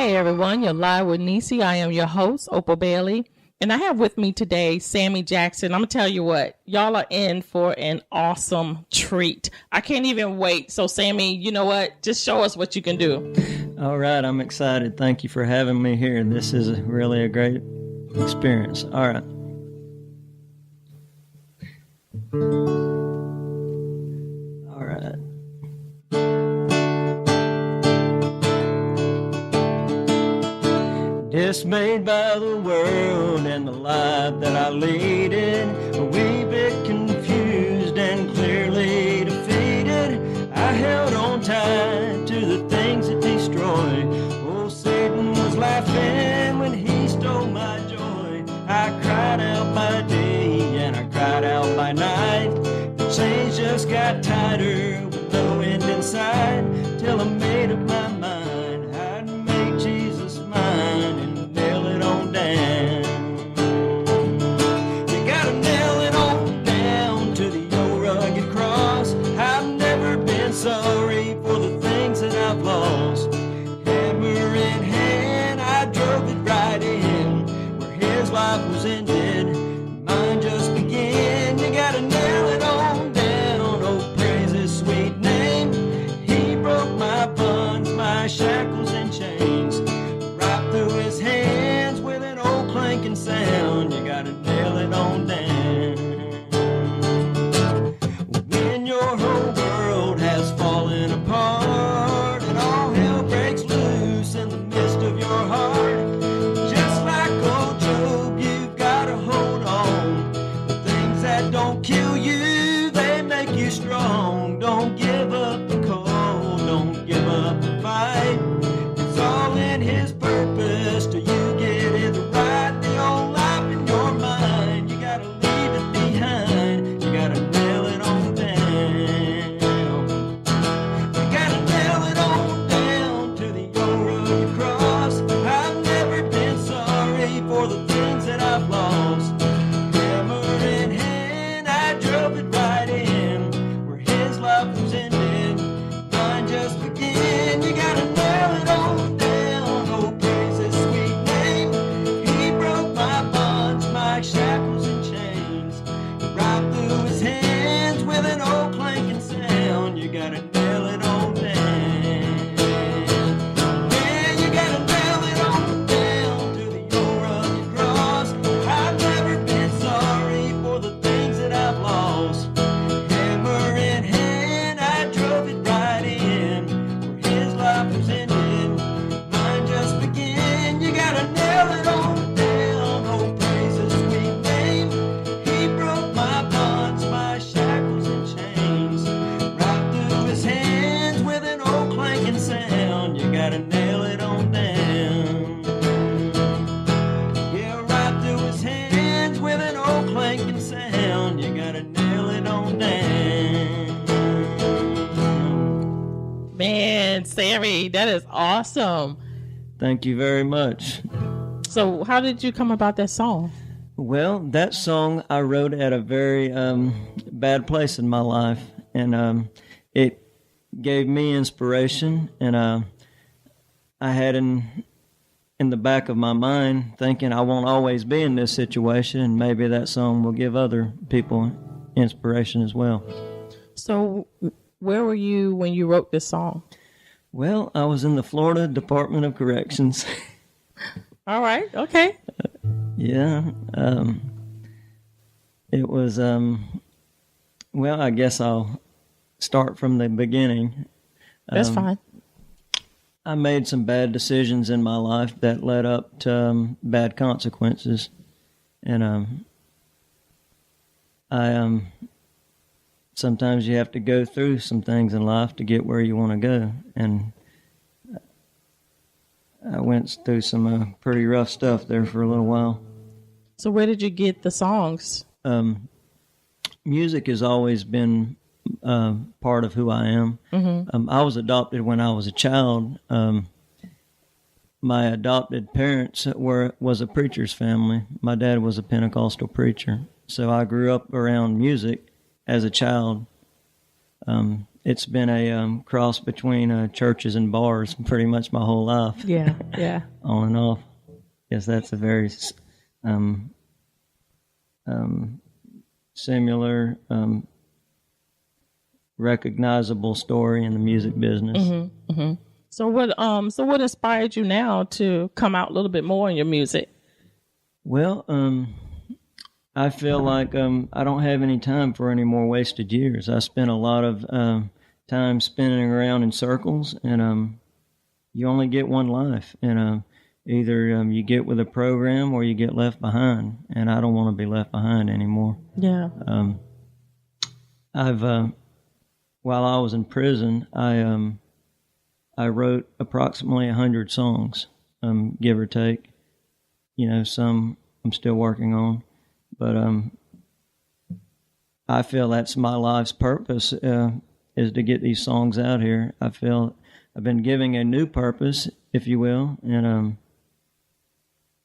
Hey everyone, you're live with Nisi. I am your host, Opal Bailey, and I have with me today Sammy Jackson. I'm gonna tell you what, y'all are in for an awesome treat. I can't even wait. So Sammy, you know what? Just show us what you can do. All right, I'm excited. Thank you for having me here. This is really a great experience. All right. All right. Dismayed by the world and the life that I lead in, a wee bit confused and clearly defeated, I held on tight to the things that destroy. Oh, Satan was laughing when he stole my joy. I cried out by day and I cried out by night. The chains just got tighter with no end in sight, till I made up my mind I'd make Jesus mine and nail it on down. You gotta nail it on down to the old rugged cross. I've never been sorry for the things that I've lost. Hammer in hand, I drove it right in where his life was ended, mine just began. You gotta nail it on down, oh praise his sweet name. He broke my bonds, my shackles and chains, right through his hands with an old clanking sound. You gotta nail it on down. When your whole world has fallen apart and all hell breaks loose in the midst of your heart, just like old Job, you've gotta hold on. The things that don't kill you, they make you strong. Don't give up the call, don't give up the fight. It's all in his purpose till you get it right. The old life in your mind, you gotta leave it behind. You gotta nail it on down. You gotta nail it on down to the old rugged cross. I've never been sorry for the things that I've lost. Hammer in hand, I drove it right in where his life was ended, mine just began. You gotta nail it on down, oh praise his sweet name. He broke my bonds, my shackles and chains, right through his hands with an old clanking sound. You gotta nail it on down. Yeah, you gotta nail it on down to the old rugged cross. I've never been sorry for the things that I've lost. Hammer in hand, I drove it right in where his life was ended, mine just began. You gotta nail it on down, oh praise his sweet name. He broke my bonds, my shackles and chains, right through his hands with an old clanking sound. You gotta nail it on down. Yeah, right through his hands with an old clanking sound. You gotta nail it on down. Man, Sammy, that is awesome. Thank you very much. So how did you come about that song? Well, that song I wrote at a very bad place in my life, and it gave me inspiration. And I had in the back of my mind thinking I won't always be in this situation, and maybe that song will give other people inspiration as well. So where were you when you wrote this song? Well, I was in the Florida Department of Corrections. All right, okay. Yeah. It was, well, I guess I'll start from the beginning. That's fine. I made some bad decisions in my life that led up to bad consequences. And sometimes you have to go through some things in life to get where you want to go. And I went through some pretty rough stuff there for a little while. So where did you get the songs? Music has always been part of who I am. Mm-hmm. I was adopted when I was a child. My adopted parents was a preacher's family. My dad was a Pentecostal preacher. So I grew up around music as a child. it's been a cross between churches and bars pretty much my whole life. Yeah, yeah. On and off. Yes, that's a very similar, recognizable story in the music business. So what inspired you now to come out a little bit more in your music? Well, I feel like I don't have any time for any more wasted years. I spent a lot of time spinning around in circles, and you only get one life, and either you get with a program or you get left behind, and I don't want to be left behind anymore. Yeah. I've while I was in prison, I wrote approximately 100 songs, give or take. Some I'm still working on, but I feel that's my life's purpose, is to get these songs out here. I feel I've been giving a new purpose, if you will, and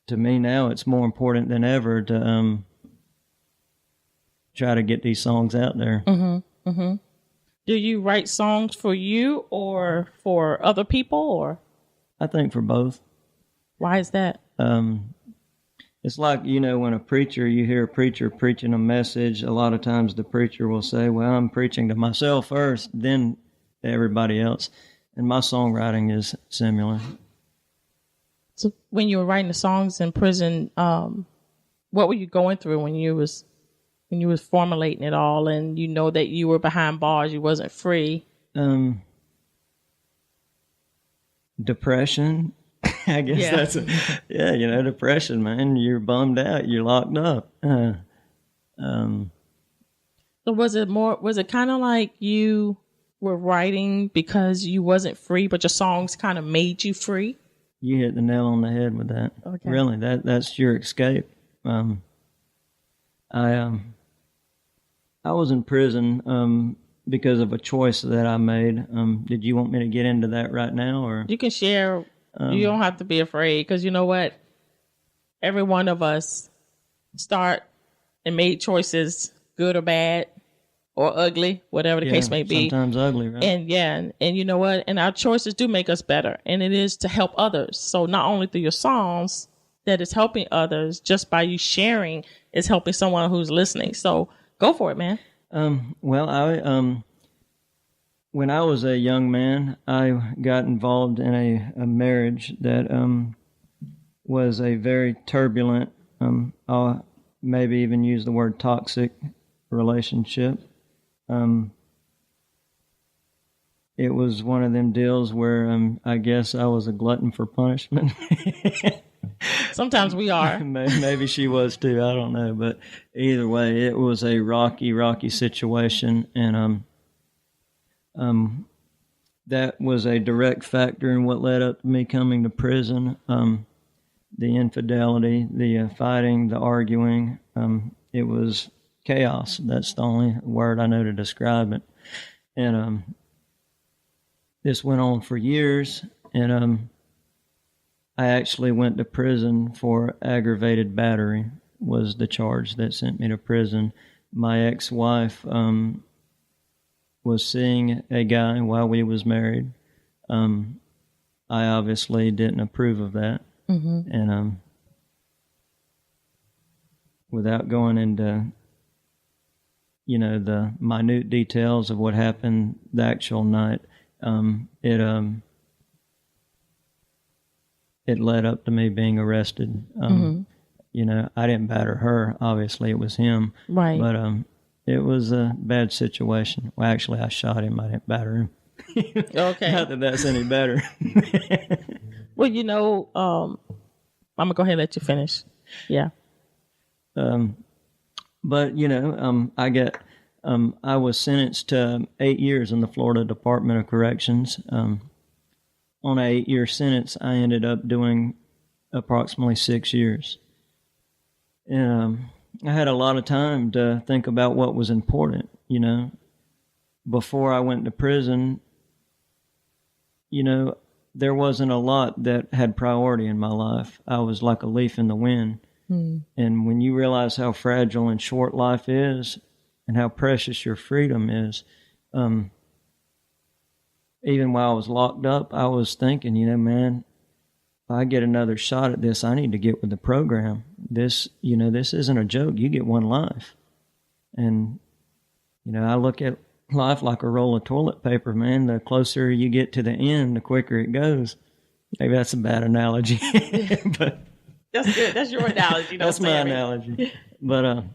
to me now it's more important than ever to try to get these songs out there. Do you write songs for you or for other people, or? I think for both. Why is that? It's like, when you hear a preacher preaching a message, a lot of times the preacher will say, well, I'm preaching to myself first, then to everybody else. And my songwriting is similar. So when you were writing the songs in prison, what were you going through when you was formulating it all, and that you were behind bars, you wasn't free? Depression. I guess depression, man. You're bummed out. You're locked up. So was it kind of like you were writing because you wasn't free, but your songs kind of made you free? You hit the nail on the head with that. Okay. Really, that's your escape. I was in prison because of a choice that I made. Did you want me to get into that right now, or you can share? You don't have to be afraid, because you know what? Every one of us start and made choices, good or bad or ugly, whatever the case may be. Sometimes ugly, right? And you know what? And our choices do make us better, and it is to help others. So not only through your songs that is helping others, just by you sharing is helping someone who's listening. So go for it, man. Well, when I was a young man, I got involved in a marriage that was a very turbulent, I'll maybe even use the word toxic relationship. It was one of them deals where I guess I was a glutton for punishment. Sometimes we are. Maybe she was too. I don't know. But either way, it was a rocky situation, and that was a direct factor in what led up to me coming to prison. The infidelity, the fighting, the arguing. It was chaos. That's the only word I know to describe it. And this went on for years, and I actually went to prison for aggravated battery, was the charge that sent me to prison. My ex-wife was seeing a guy while we was married. I obviously didn't approve of that. And without going into the minute details of what happened the actual night, it led up to me being arrested. I didn't batter her. Obviously, it was him. Right. But it was a bad situation. Well, actually, I shot him. I didn't batter him. Okay. Not that that's any better. Well, I'm going to go ahead and let you finish. Yeah. But, I was sentenced to 8 years in the Florida Department of Corrections. On an 8-year sentence, I ended up doing approximately 6 years. And I had a lot of time to think about what was important, Before I went to prison, there wasn't a lot that had priority in my life. I was like a leaf in the wind. And when you realize how fragile and short life is and how precious your freedom is, even while I was locked up, I was thinking, man, if I get another shot at this, I need to get with the program. This isn't a joke. You get one life. And, I look at life like a roll of toilet paper, man. The closer you get to the end, the quicker it goes. Maybe that's a bad analogy. But that's good. That's your analogy. That's my analogy. But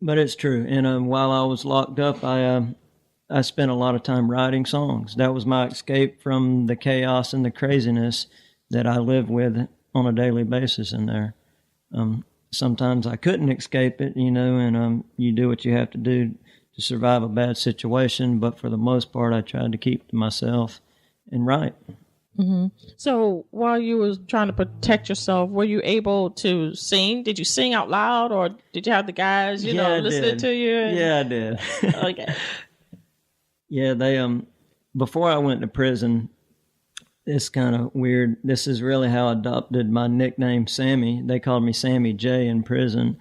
it's true. And while I was locked up, I spent a lot of time writing songs. That was my escape from the chaos and the craziness that I live with on a daily basis in there. Sometimes I couldn't escape it, and you do what you have to do to survive a bad situation. But for the most part, I tried to keep to myself and write. Mm-hmm. So while you was trying to protect yourself, were you able to sing? Did you sing out loud, or did you have the guys, listening to you? Yeah, I did. Okay. Yeah, they before I went to prison, it's kind of weird. This is really how I adopted my nickname, Sammy. They called me Sammy J in prison.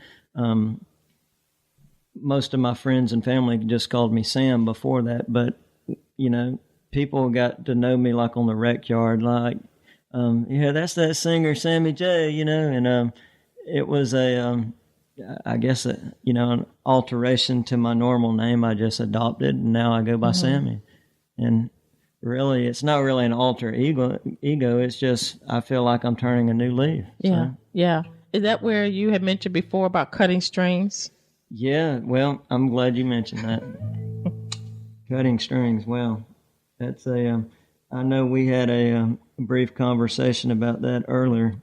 Most of my friends and family just called me Sam before that, but people got to know me like on the rec yard, like, that's that singer Sammy J, and it was I guess an alteration to my normal name I just adopted, and now I go by Sammy. And really, it's not really an alter ego. It's just I feel like I'm turning a new leaf. Yeah, so. Yeah. Is that where you had mentioned before about cutting strings? Yeah, well, I'm glad you mentioned that. Cutting strings. Well, that's I know we had a brief conversation about that earlier.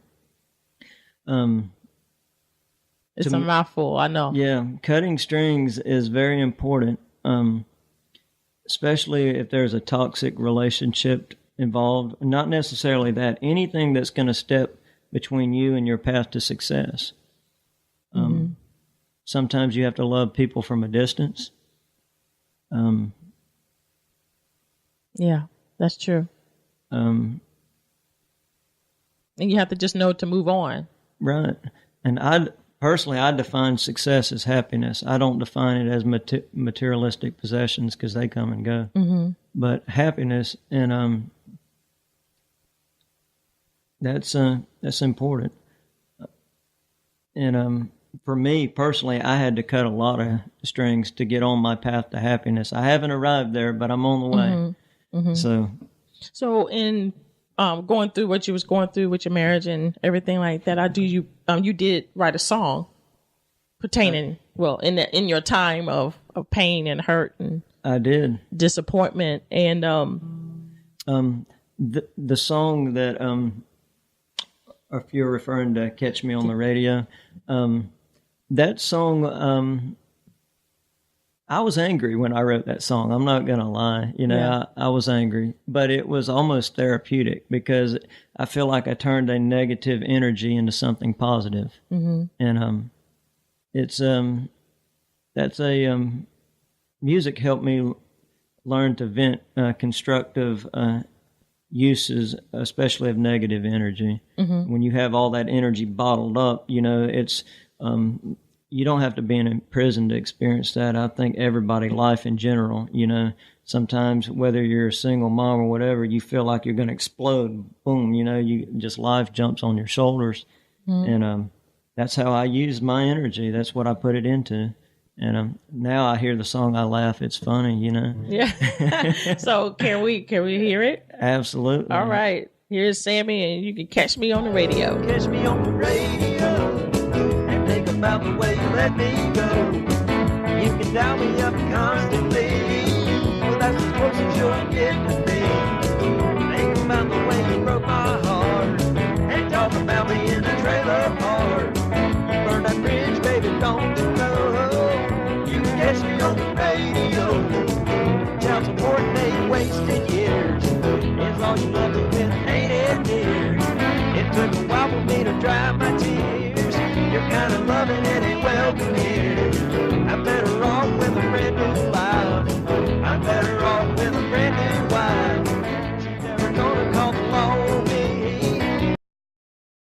It's a mouthful, I know. Yeah, cutting strings is very important, especially if there's a toxic relationship involved. Not necessarily that. Anything that's going to step between you and your path to success. Sometimes you have to love people from a distance. Yeah, that's true. And you have to just know to move on. Right. And I define success as happiness. I don't define it as materialistic possessions because they come and go. Mm-hmm. But happiness, and that's important. And for me personally, I had to cut a lot of strings to get on my path to happiness. I haven't arrived there, but I'm on the way. Mm-hmm. Mm-hmm. So in going through what you was going through with your marriage and everything like that, you did write a song pertaining in your time of pain and hurt and I did disappointment, and the song that if you're referring to Catch Me on the Radio, that song, I was angry when I wrote that song. I'm not going to lie. I was angry, but it was almost therapeutic because I feel like I turned a negative energy into something positive. Mm-hmm. And music helped me learn to vent constructive uses, especially of negative energy. Mm-hmm. When you have all that energy bottled up, it's you don't have to be in a prison to experience that. I think everybody, life in general, sometimes whether you're a single mom or whatever, you feel like you're going to explode. Boom, life jumps on your shoulders. Mm-hmm. And that's how I use my energy. That's what I put it into. And now I hear the song, I laugh. It's funny, Yeah. So can we hear it? Absolutely. All right. Here's Sammy, and you can catch me on the radio. Catch me on the radio and think about the way you let me go. You can dial me up constantly. Well, that's as close as you'll get to me. Think about the way you broke my heart and talk about me in a trailer park. Burn that bridge, baby, don't you know? You can catch me on the radio. Child support ain't wasted years. As long as you love me with ain't it dear. It took a while for me to dry my tears. Your kind of loving it ain't welcome here.